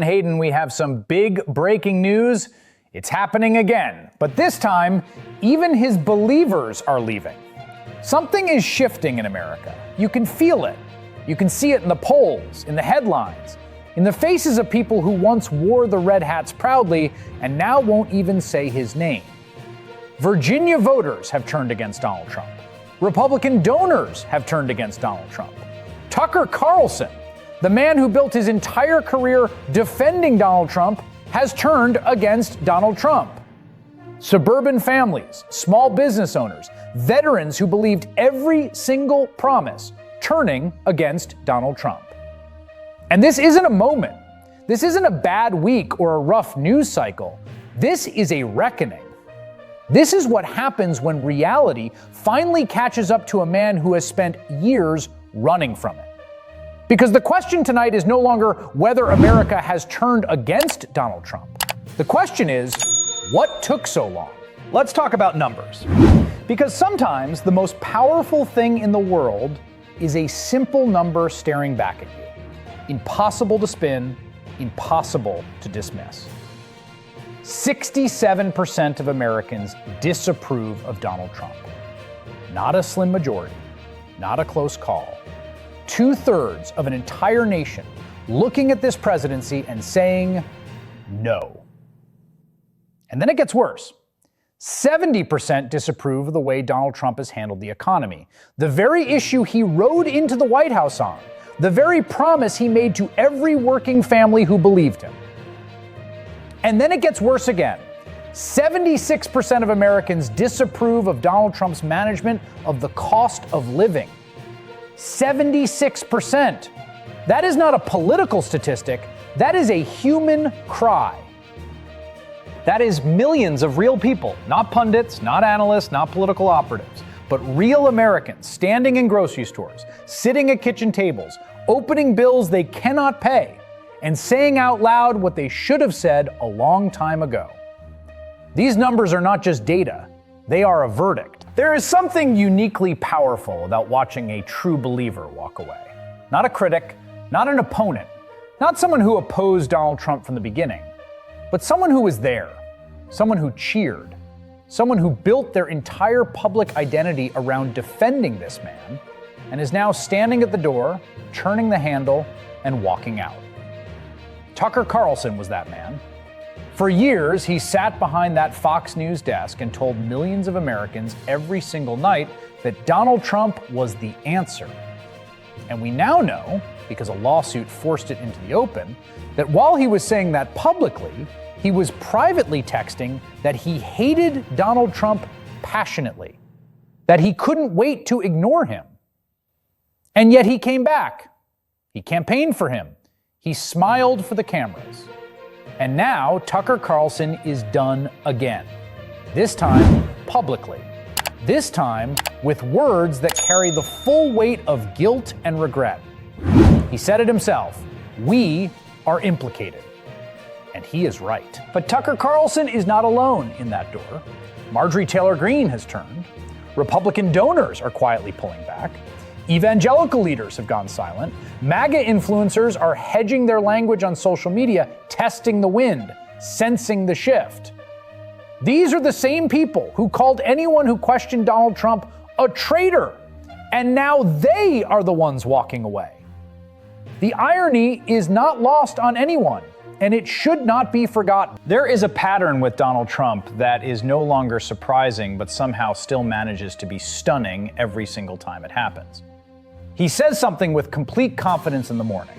Hayden, we have some big breaking news. It's happening again, but this time, even his believers are leaving. Something is shifting in America. You can feel it. You can see it in the polls, in the headlines, in the faces of people who once wore the red hats proudly and now won't even say his name. Virginia voters have turned against Donald Trump. Republican donors have turned against Donald Trump. Tucker Carlson, the man who built his entire career defending Donald Trump, has turned against Donald Trump. Suburban families, small business owners, veterans who believed every single promise, turning against Donald Trump. And this isn't a moment. This isn't a bad week or a rough news cycle. This is a reckoning. This is what happens when reality finally catches up to a man who has spent years running from it. Because the question tonight is no longer whether America has turned against Donald Trump. The question is, what took so long? Let's talk about numbers. Because sometimes the most powerful thing in the world is a simple number staring back at you. Impossible to spin, impossible to dismiss. 67% of Americans disapprove of Donald Trump. Not a slim majority, not a close call. 2/3 of an entire nation looking at this presidency and saying no. And then it gets worse. 70% disapprove of the way Donald Trump has handled the economy, the very issue he rode into the White House on, the very promise he made to every working family who believed him. And then it gets worse again. 76% of Americans disapprove of Donald Trump's management of the cost of living. 76%. That is not a political statistic. That is a human cry. That is millions of real people, not pundits, not analysts, not political operatives, but real Americans standing in grocery stores, sitting at kitchen tables, opening bills they cannot pay, and saying out loud what they should have said a long time ago. These numbers are not just data, they are a verdict. There is something uniquely powerful about watching a true believer walk away. Not a critic, not an opponent, not someone who opposed Donald Trump from the beginning, but someone who was there, someone who cheered, someone who built their entire public identity around defending this man, and is now standing at the door, turning the handle, and walking out. Tucker Carlson was that man. For years, he sat behind that Fox News desk and told millions of Americans every single night that Donald Trump was the answer. And we now know, because a lawsuit forced it into the open, that while he was saying that publicly, he was privately texting that he hated Donald Trump passionately, that he couldn't wait to ignore him. And yet he came back. He campaigned for him. He smiled for the cameras. And now Tucker Carlson is done again. This time publicly. This time with words that carry the full weight of guilt and regret. He said it himself. We are implicated. And he is right. But Tucker Carlson is not alone in that door. Marjorie Taylor Greene has turned. Republican donors are quietly pulling back. Evangelical leaders have gone silent. MAGA influencers are hedging their language on social media, testing the wind, sensing the shift. These are the same people who called anyone who questioned Donald Trump a traitor, and now they are the ones walking away. The irony is not lost on anyone, and it should not be forgotten. There is a pattern with Donald Trump that is no longer surprising, but somehow still manages to be stunning every single time it happens. He says something with complete confidence in the morning,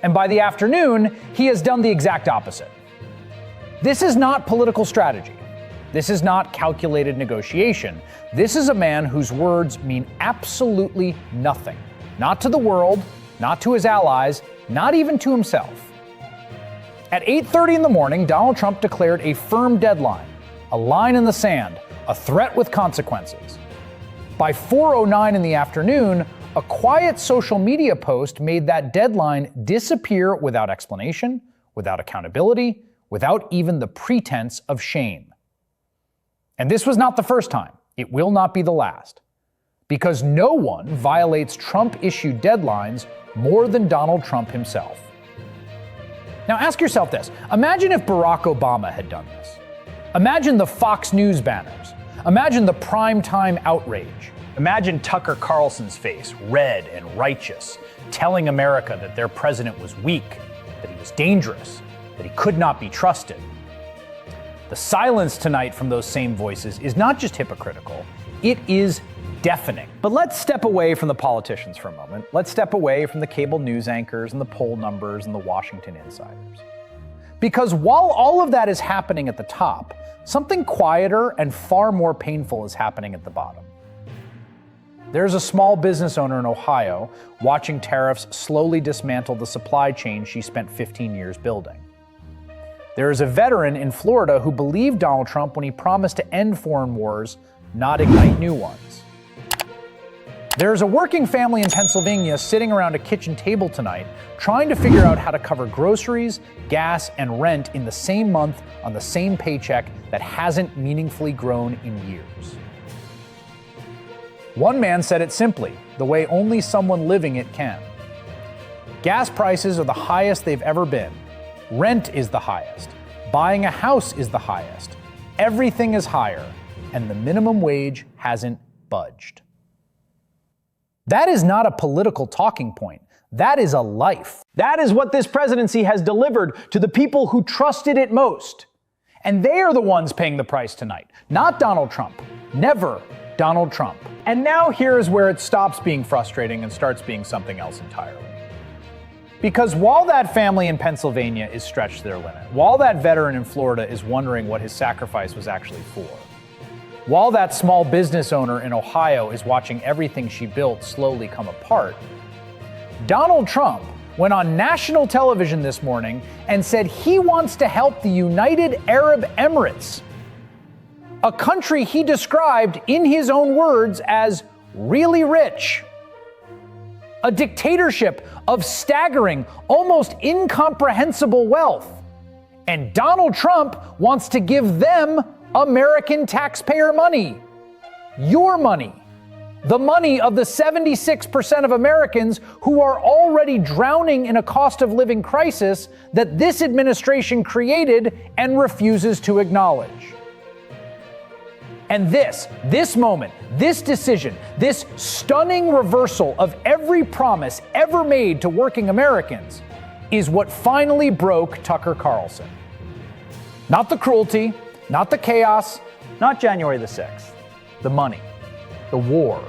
and by the afternoon, he has done the exact opposite. This is not political strategy. This is not calculated negotiation. This is a man whose words mean absolutely nothing. Not to the world, not to his allies, not even to himself. At 8:30 in the morning, Donald Trump declared a firm deadline, a line in the sand, a threat with consequences. By 4:09 in the afternoon, a quiet social media post made that deadline disappear without explanation, without accountability, without even the pretense of shame. And this was not the first time. It will not be the last. Because no one violates Trump-issued deadlines more than Donald Trump himself. Now ask yourself this. Imagine if Barack Obama had done this. Imagine the Fox News banners. Imagine the primetime outrage. Imagine Tucker Carlson's face, red and righteous, telling America that their president was weak, that he was dangerous, that he could not be trusted. The silence tonight from those same voices is not just hypocritical, it is deafening. But let's step away from the politicians for a moment. Let's step away from the cable news anchors and the poll numbers and the Washington insiders. Because while all of that is happening at the top, something quieter and far more painful is happening at the bottom. There's a small business owner in Ohio watching tariffs slowly dismantle the supply chain she spent 15 years building. There is a veteran in Florida who believed Donald Trump when he promised to end foreign wars, not ignite new ones. There's a working family in Pennsylvania sitting around a kitchen table tonight trying to figure out how to cover groceries, gas, and rent in the same month on the same paycheck that hasn't meaningfully grown in years. One man said it simply, the way only someone living it can. Gas prices are the highest they've ever been. Rent is the highest. Buying a house is the highest. Everything is higher, and the minimum wage hasn't budged. That is not a political talking point. That is a life. That is what this presidency has delivered to the people who trusted it most. And they are the ones paying the price tonight, not Donald Trump. Never Donald Trump. And now here is where it stops being frustrating and starts being something else entirely. Because while that family in Pennsylvania is stretched to their limit, while that veteran in Florida is wondering what his sacrifice was actually for, while that small business owner in Ohio is watching everything she built slowly come apart, Donald Trump went on national television this morning and said he wants to help the United Arab Emirates, a country he described in his own words as really rich, a dictatorship of staggering, almost incomprehensible wealth. And Donald Trump wants to give them American taxpayer money, your money, the money of the 76% of Americans who are already drowning in a cost of living crisis that this administration created and refuses to acknowledge. And this moment, this decision, this stunning reversal of every promise ever made to working Americans is what finally broke Tucker Carlson. Not the cruelty, not the chaos, not January the 6th. The money, the war,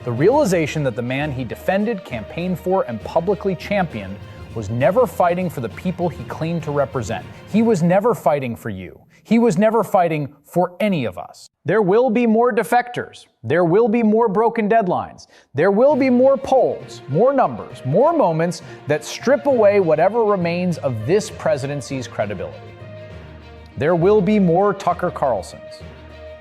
the realization that the man he defended, campaigned for, and publicly championed was never fighting for the people he claimed to represent. He was never fighting for you. He was never fighting for any of us. There will be more defectors. There will be more broken deadlines. There will be more polls, more numbers, more moments that strip away whatever remains of this presidency's credibility. There will be more Tucker Carlsons,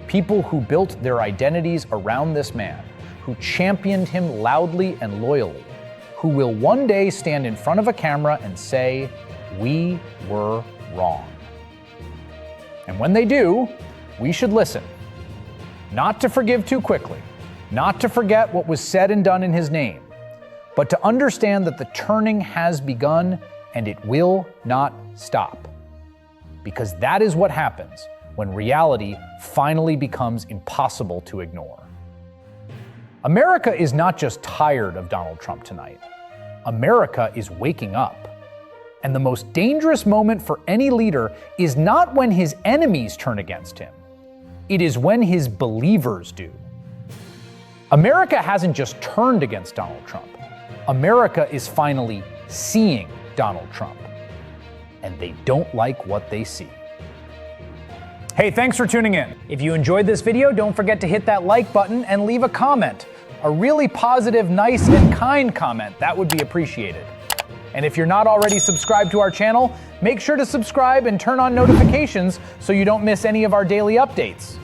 people who built their identities around this man, who championed him loudly and loyally, who will one day stand in front of a camera and say, "We were wrong." And when they do, we should listen. Not to forgive too quickly, not to forget what was said and done in his name, but to understand that the turning has begun and it will not stop. Because that is what happens when reality finally becomes impossible to ignore. America is not just tired of Donald Trump tonight. America is waking up. And the most dangerous moment for any leader is not when his enemies turn against him. It is when his believers do. America hasn't just turned against Donald Trump. America is finally seeing Donald Trump. And they don't like what they see. Hey, thanks for tuning in. If you enjoyed this video, don't forget to hit that like button and leave a comment. A really positive, nice, and kind comment. That would be appreciated. And if you're not already subscribed to our channel, make sure to subscribe and turn on notifications so you don't miss any of our daily updates.